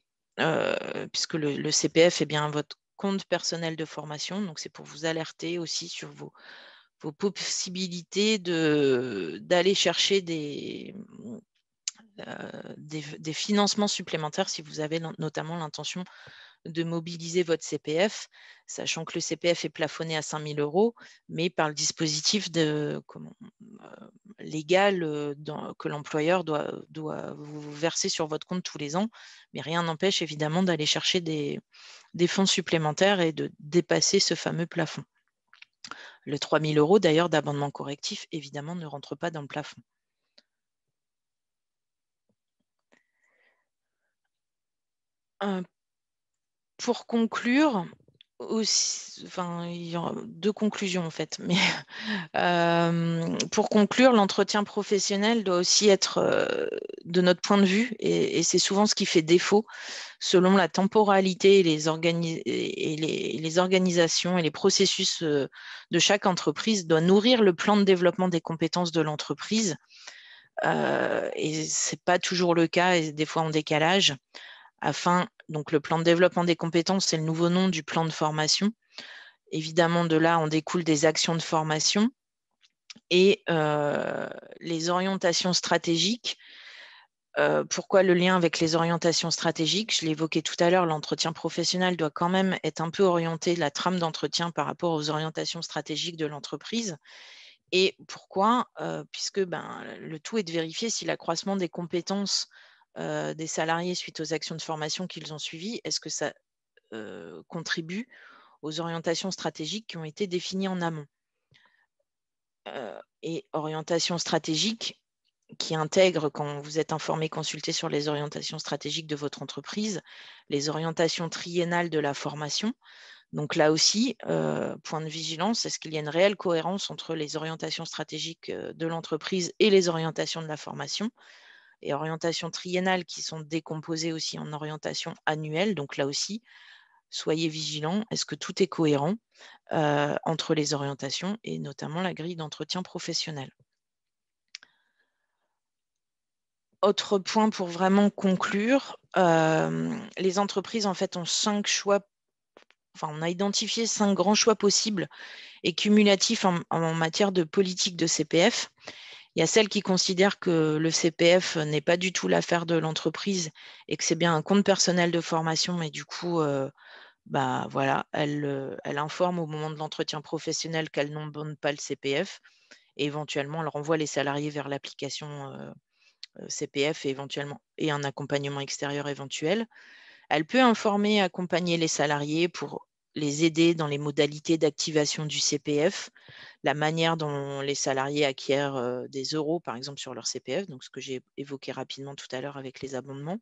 puisque le CPF est bien votre compte personnel de formation, donc c'est pour vous alerter aussi sur vos possibilités d'aller chercher des financements supplémentaires si vous avez notamment l'intention de mobiliser votre CPF, sachant que le CPF est plafonné à 5 000 €, mais par le dispositif légal que l'employeur doit vous verser sur votre compte tous les ans. Mais rien n'empêche évidemment d'aller chercher des fonds supplémentaires et de dépasser ce fameux plafond. Le 3 000 € d'ailleurs d'abondement correctif, évidemment, ne rentre pas dans le plafond. Pour conclure, il y aura 2 conclusions en fait, mais pour conclure, l'entretien professionnel doit aussi être, de notre point de vue, et c'est souvent ce qui fait défaut, selon la temporalité et les organisations et les processus de chaque entreprise, doit nourrir le plan de développement des compétences de l'entreprise. Et ce n'est pas toujours le cas, et des fois en décalage. Donc le plan de développement des compétences, c'est le nouveau nom du plan de formation. Évidemment, de là, on découle des actions de formation et les orientations stratégiques. Pourquoi le lien avec les orientations stratégiques? Je l'ai évoqué tout à l'heure, l'entretien professionnel doit quand même être un peu orienté, la trame d'entretien, par rapport aux orientations stratégiques de l'entreprise. Et pourquoi? Puisque le tout est de vérifier si l'accroissement des compétences des salariés suite aux actions de formation qu'ils ont suivies, est-ce que ça contribue aux orientations stratégiques qui ont été définies en amont? Et orientations stratégiques qui intègrent, quand vous êtes informé, consulté sur les orientations stratégiques de votre entreprise, les orientations triennales de la formation. Donc là aussi, point de vigilance, est-ce qu'il y a une réelle cohérence entre les orientations stratégiques de l'entreprise et les orientations de la formation? Et orientations triennales qui sont décomposées aussi en orientations annuelles. Donc là aussi, soyez vigilants. Est-ce que tout est cohérent entre les orientations et notamment la grille d'entretien professionnel? Autre point pour vraiment conclure, les entreprises en fait ont 5 choix. Enfin, on a identifié 5 grands choix possibles et cumulatifs en matière de politique de CPF. Il y a celles qui considèrent que le CPF n'est pas du tout l'affaire de l'entreprise et que c'est bien un compte personnel de formation, et du coup, voilà, elle informe au moment de l'entretien professionnel qu'elle n'abonde pas le CPF, et éventuellement elle renvoie les salariés vers l'application CPF et un accompagnement extérieur éventuel. Elle peut informer et accompagner les salariés pour les aider dans les modalités d'activation du CPF, la manière dont les salariés acquièrent des euros, par exemple, sur leur CPF, donc ce que j'ai évoqué rapidement tout à l'heure avec les abondements,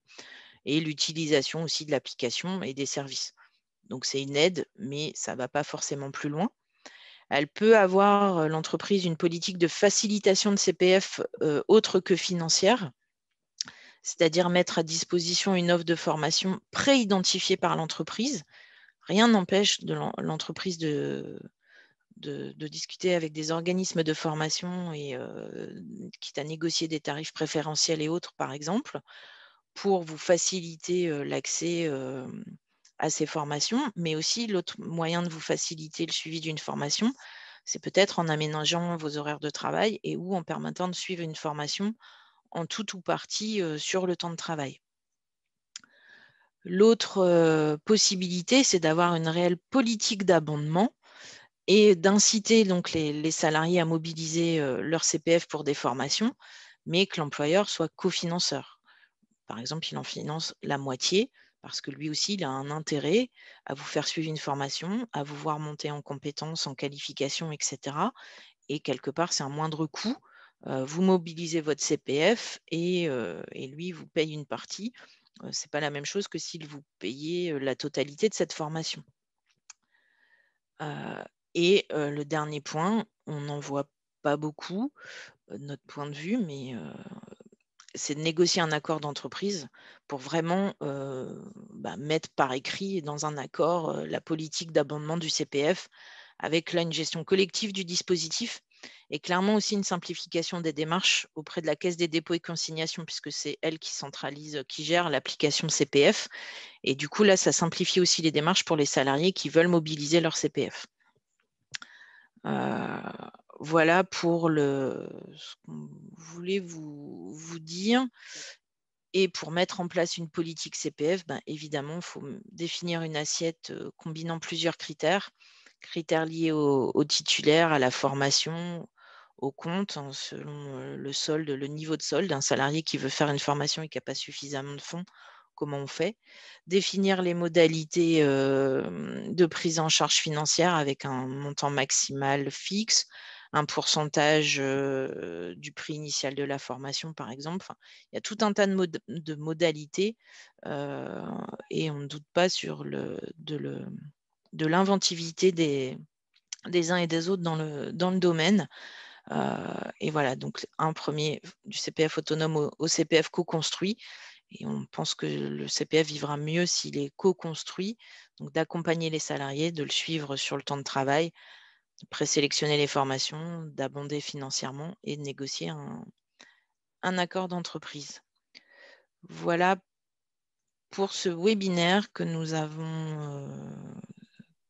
et l'utilisation aussi de l'application et des services. Donc c'est une aide, mais ça ne va pas forcément plus loin. Elle peut avoir, l'entreprise, une politique de facilitation de CPF autre que financière. c'est-à-dire mettre à disposition une offre de formation pré-identifiée par l'entreprise. Rien n'empêche l'entreprise de discuter avec des organismes de formation et quitte à négocier des tarifs préférentiels et autres, par exemple, pour vous faciliter l'accès à ces formations. Mais aussi, l'autre moyen de vous faciliter le suivi d'une formation, c'est peut-être en aménageant vos horaires de travail et ou en permettant de suivre une formation en tout ou partie sur le temps de travail. L'autre possibilité, c'est d'avoir une réelle politique d'abondement et d'inciter donc les salariés à mobiliser leur CPF pour des formations, mais que l'employeur soit cofinanceur. Par exemple, il en finance la moitié parce que lui aussi, il a un intérêt à vous faire suivre une formation, à vous voir monter en compétences, en qualification, etc. Et quelque part, c'est un moindre coût. Vous mobilisez votre CPF et lui vous paye une partie. Ce n'est pas la même chose que s'il vous payait la totalité de cette formation. Le dernier point, on n'en voit pas beaucoup, de notre point de vue, mais c'est de négocier un accord d'entreprise pour vraiment mettre par écrit dans un accord la politique d'abondement du CPF, avec là une gestion collective du dispositif et clairement aussi une simplification des démarches auprès de la Caisse des dépôts et consignations, puisque c'est elle qui centralise, qui gère l'application CPF. Et du coup, là, ça simplifie aussi les démarches pour les salariés qui veulent mobiliser leur CPF. Voilà pour ce qu'on voulait vous dire. Et pour mettre en place une politique CPF, évidemment, il faut définir une assiette combinant plusieurs critères liés au titulaire, à la formation, au compte, selon le solde, le niveau de solde. Un salarié qui veut faire une formation et qui n'a pas suffisamment de fonds, comment on fait? Définir les modalités de prise en charge financière avec un montant maximal fixe, un pourcentage du prix initial de la formation, par exemple. Enfin, il y a tout un tas de modalités et on ne doute pas de l'inventivité des uns et des autres dans le domaine. Et voilà, donc un premier du CPF autonome au CPF co-construit. Et on pense que le CPF vivra mieux s'il est co-construit, donc d'accompagner les salariés, de le suivre sur le temps de travail, de présélectionner les formations, d'abonder financièrement et de négocier un accord d'entreprise. Voilà pour ce webinaire que nous avons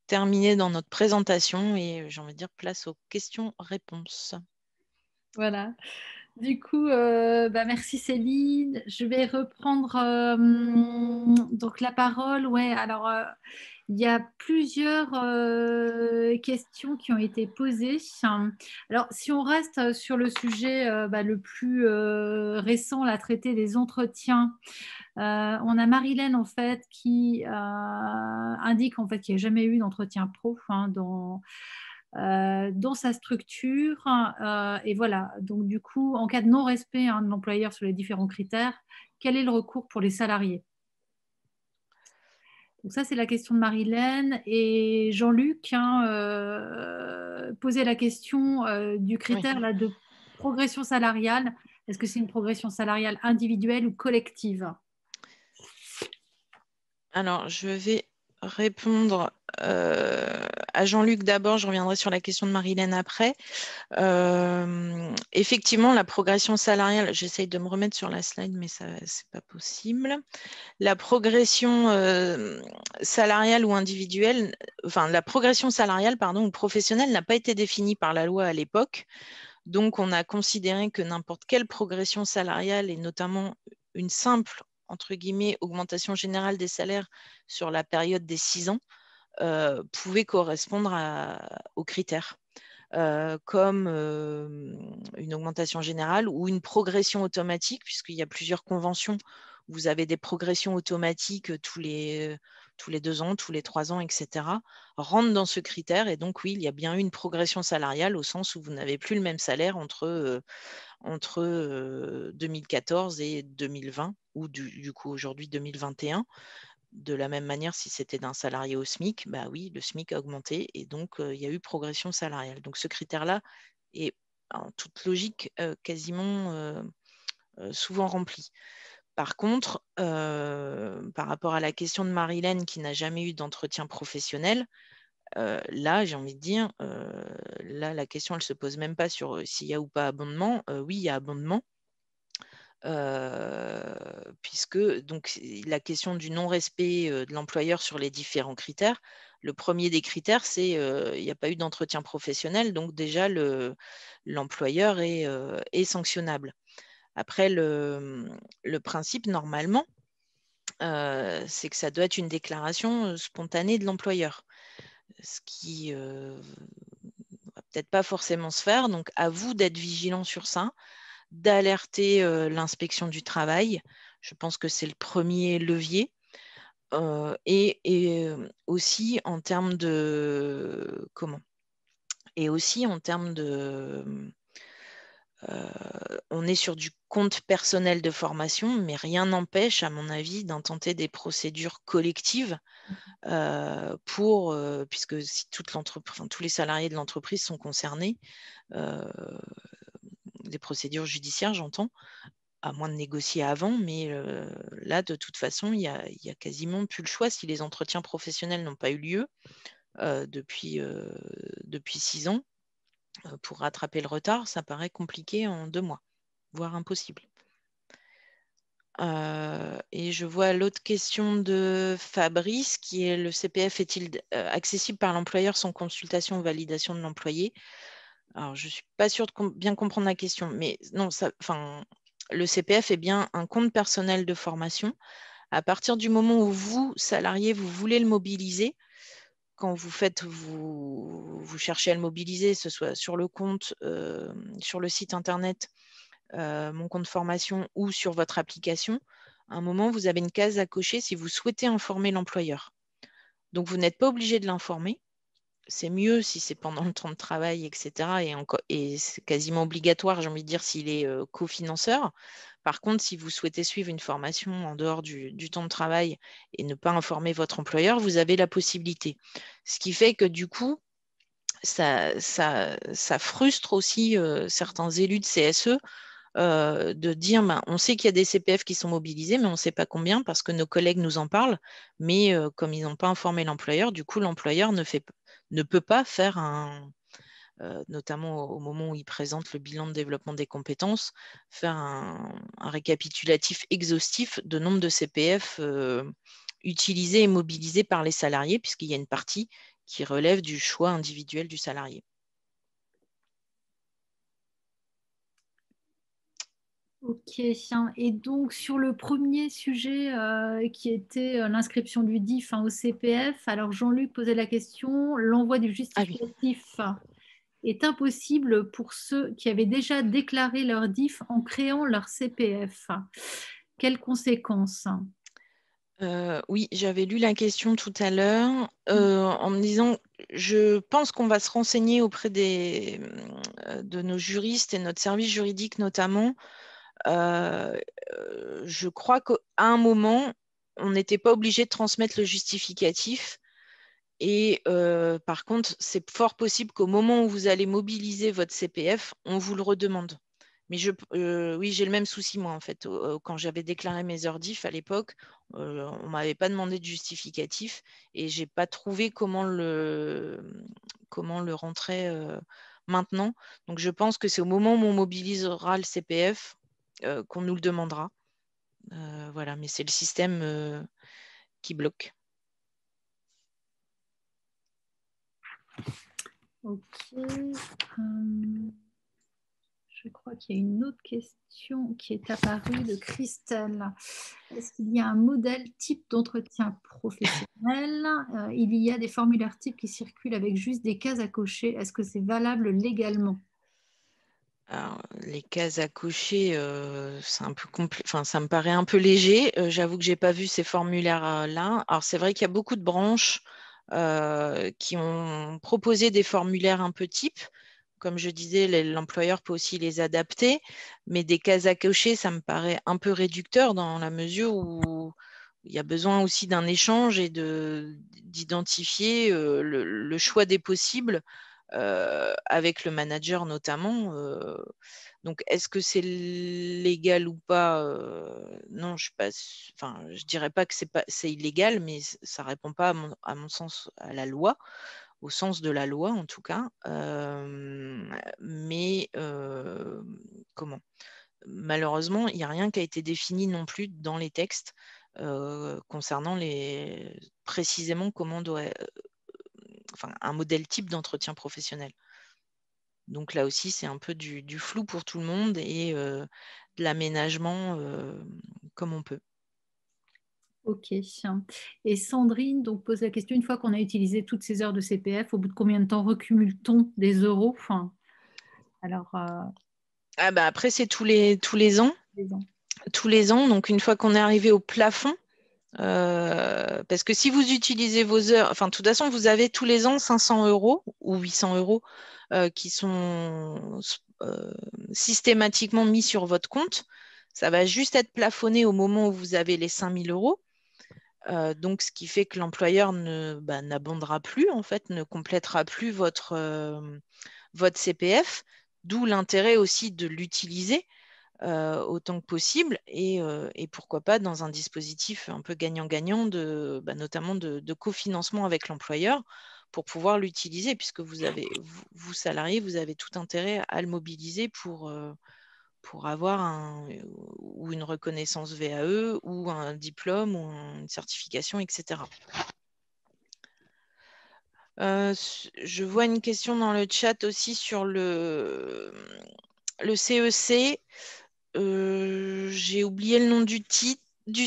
terminé dans notre présentation et j'ai envie de dire place aux questions-réponses. Voilà. Du coup, merci Céline. Je vais reprendre donc la parole. Ouais, alors il y a plusieurs questions qui ont été posées. Alors, si on reste sur le sujet le plus récent, la traité des entretiens, on a Marilène en fait qui indique en fait qu'il n'y a jamais eu d'entretien pro dans sa structure. Et voilà, donc du coup, en cas de non-respect de l'employeur sur les différents critères, quel est le recours pour les salariés? Donc ça, c'est la question de Marilène. Et Jean-Luc posait la question du critère là, de progression salariale. Est-ce que c'est une progression salariale individuelle ou collective? Alors, je vais répondre à Jean-Luc d'abord, je reviendrai sur la question de Marilène après. Effectivement, la progression salariale, j'essaye de me remettre sur la slide, mais ça, c'est pas possible. La progression salariale ou individuelle, enfin la progression salariale, pardon, ou professionnelle n'a pas été définie par la loi à l'époque. Donc, on a considéré que n'importe quelle progression salariale, et notamment une simple, entre guillemets, augmentation générale des salaires sur la période des 6 ans, pouvait correspondre aux critères. Comme une augmentation générale ou une progression automatique, puisqu'il y a plusieurs conventions. Vous avez des progressions automatiques tous les 2 ans, tous les 3 ans, etc., rentrent dans ce critère. Et donc, oui, il y a bien eu une progression salariale au sens où vous n'avez plus le même salaire entre 2014 et 2020, ou du coup aujourd'hui 2021. De la même manière, si c'était d'un salarié au SMIC, bah oui, le SMIC a augmenté et donc il y a eu progression salariale. Donc ce critère-là est en toute logique quasiment souvent rempli. Par contre, par rapport à la question de Marilène qui n'a jamais eu d'entretien professionnel, là, j'ai envie de dire, là, la question, elle ne se pose même pas sur s'il y a ou pas abondement. Oui, il y a abondement. Puisque donc, la question du non-respect de l'employeur sur les différents critères, le premier des critères, c'est il n'y a pas eu d'entretien professionnel, donc déjà l'employeur est sanctionnable. Après, le principe, normalement, c'est que ça doit être une déclaration spontanée de l'employeur, ce qui va peut-être pas forcément se faire. Donc, à vous d'être vigilant sur ça, d'alerter l'inspection du travail. Je pense que c'est le premier levier. Et aussi en termes de comment? Et aussi en termes de on est sur du compte personnel de formation, mais rien n'empêche, à mon avis, d'intenter des procédures collectives puisque si toute l'entreprise, enfin, tous les salariés de l'entreprise sont concernés, des procédures judiciaires, j'entends, à moins de négocier avant, mais là, de toute façon, il y a quasiment plus le choix si les entretiens professionnels n'ont pas eu lieu depuis 6 ans. Pour rattraper le retard, ça paraît compliqué en 2 mois, voire impossible. Et je vois l'autre question de Fabrice qui est: le CPF est-il accessible par l'employeur sans consultation ou validation de l'employé? Alors, je ne suis pas sûre de bien comprendre la question, mais non, le CPF est bien un compte personnel de formation. À partir du moment où vous, salarié, vous voulez le mobiliser, quand vous cherchez à le mobiliser, ce soit sur le compte, sur le site internet, mon compte formation ou sur votre application, à un moment, vous avez une case à cocher si vous souhaitez informer l'employeur. Donc, vous n'êtes pas obligé de l'informer. C'est mieux si c'est pendant le temps de travail, etc. Et c'est quasiment obligatoire, j'ai envie de dire, s'il est cofinanceur. Par contre, si vous souhaitez suivre une formation en dehors du temps de travail et ne pas informer votre employeur, vous avez la possibilité. Ce qui fait que du coup, ça frustre aussi certains élus de CSE de dire on sait qu'il y a des CPF qui sont mobilisés, mais on ne sait pas combien parce que nos collègues nous en parlent. Mais comme ils n'ont pas informé l'employeur, du coup, l'employeur ne peut pas faire notamment au moment où il présente le bilan de développement des compétences, faire un récapitulatif exhaustif de nombre de CPF utilisés et mobilisés par les salariés, puisqu'il y a une partie qui relève du choix individuel du salarié. Ok, et donc sur le premier sujet qui était l'inscription du DIF au CPF, alors Jean-Luc posait la question, l'envoi du Ah oui. justificatif est impossible pour ceux qui avaient déjà déclaré leur DIF en créant leur CPF. Quelles conséquences? Oui, j'avais lu la question tout à l'heure en me disant, je pense qu'on va se renseigner auprès de nos juristes et notre service juridique notamment. Je crois qu'à un moment, on n'était pas obligé de transmettre le justificatif. Et par contre, c'est fort possible qu'au moment où vous allez mobiliser votre CPF, on vous le redemande. Mais oui, j'ai le même souci, moi, en fait. Quand j'avais déclaré mes heures diff à l'époque, on ne m'avait pas demandé de justificatif et je n'ai pas trouvé comment le rentrer maintenant. Donc, je pense que c'est au moment où on mobilisera le CPF qu'on nous le demandera. Voilà, mais c'est le système qui bloque. Ok. Je crois qu'il y a une autre question qui est apparue de Christelle. Est-ce qu'il y a un modèle type d'entretien professionnel? Il y a des formulaires types qui circulent avec juste des cases à cocher. Est-ce que c'est valable légalement? Alors, les cases à cocher, c'est un peu enfin, ça me paraît un peu léger. J'avoue que je n'ai pas vu ces formulaires-là. Alors, c'est vrai qu'il y a beaucoup de branches qui ont proposé des formulaires un peu types. Comme je disais, l'employeur peut aussi les adapter, mais des cases à cocher, ça me paraît un peu réducteur dans la mesure où il y a besoin aussi d'un échange et d'identifier le choix des possibles avec le manager notamment. Donc, est-ce que c'est légal ou pas? Non, je ne dirais pas que c'est illégal, mais ça ne répond pas, à mon sens, à la loi, au sens de la loi en tout cas. Mais comment? Malheureusement, il n'y a rien qui a été défini non plus dans les textes concernant précisément comment doit un modèle type d'entretien professionnel. Donc là aussi, c'est un peu du flou pour tout le monde et de l'aménagement comme on peut. Ok. Et Sandrine donc, pose la question, une fois qu'on a utilisé toutes ces heures de CPF, au bout de combien de temps recumule-t-on des euros? Alors, Après, c'est tous les ans. Tous les ans. Donc, une fois qu'on est arrivé au plafond, parce que si vous utilisez vos heures, de toute façon, vous avez tous les ans 500 € ou 800 € qui sont systématiquement mis sur votre compte. Ça va juste être plafonné au moment où vous avez les 5 000 €. Donc, ce qui fait que l'employeur n'abondera plus, en fait, ne complétera plus votre CPF, d'où l'intérêt aussi de l'utiliser autant que possible et pourquoi pas dans un dispositif un peu gagnant-gagnant, notamment de cofinancement avec l'employeur pour pouvoir l'utiliser, puisque vous salariés, vous avez tout intérêt à le mobiliser pour avoir ou une reconnaissance VAE ou un diplôme ou une certification, etc. Je vois une question dans le chat aussi sur le CEC. J'ai oublié le nom du site. Je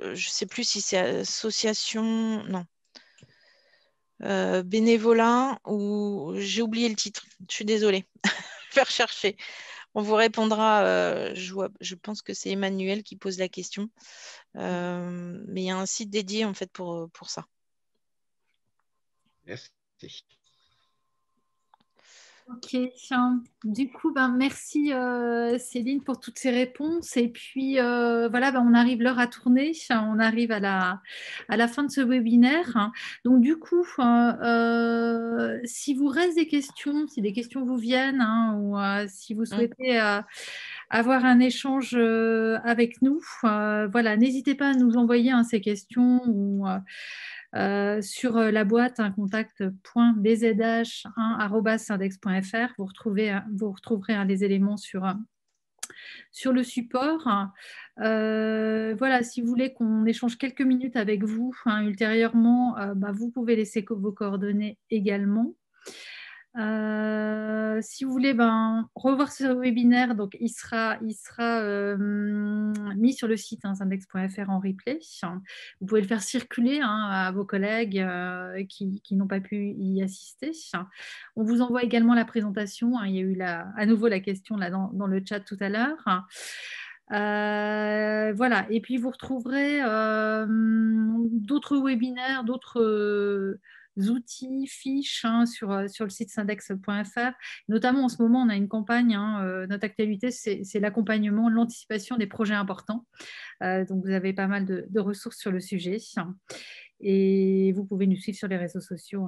ne sais plus si c'est association, non, bénévolat, ou j'ai oublié le titre. Je suis désolée. Je vais rechercher. On vous répondra. Je pense que c'est Emmanuel qui pose la question. Mais il y a un site dédié en fait pour ça. Merci. Ok, du coup, merci Céline pour toutes ces réponses. Et puis voilà, on arrive, l'heure à tourner, on arrive à la fin de ce webinaire. Donc du coup, si vous reste des questions, si des questions vous viennent, ou si vous souhaitez avoir un échange avec nous, voilà, n'hésitez pas à nous envoyer ces questions ou sur la boîte contact.bzh1@index.fr. Vous retrouverez les éléments sur le support. Voilà, si vous voulez qu'on échange quelques minutes avec vous ultérieurement, vous pouvez laisser vos coordonnées également. Si vous voulez revoir ce webinaire, donc il sera mis sur le site index.fr en replay. Vous pouvez le faire circuler à vos collègues qui n'ont pas pu y assister. On vous envoie également la présentation. Il y a eu à nouveau la question là dans le chat tout à l'heure. Voilà, et puis vous retrouverez d'autres webinaires, d'autres outils, fiches sur le site syndex.fr. Notamment en ce moment, on a une campagne, notre actualité, c'est l'accompagnement, l'anticipation des projets importants. Donc vous avez pas mal de ressources sur le sujet. Et vous pouvez nous suivre sur les réseaux sociaux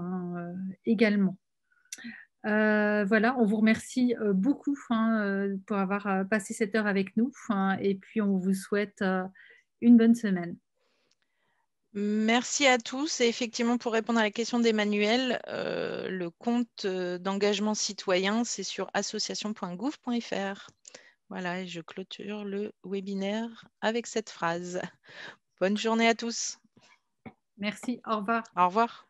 également. Voilà, on vous remercie beaucoup pour avoir passé cette heure avec nous et puis on vous souhaite une bonne semaine. Merci à tous. Et effectivement, pour répondre à la question d'Emmanuel, le compte d'engagement citoyen, c'est sur association.gouv.fr. Voilà, et je clôture le webinaire avec cette phrase. Bonne journée à tous. Merci, au revoir. Au revoir.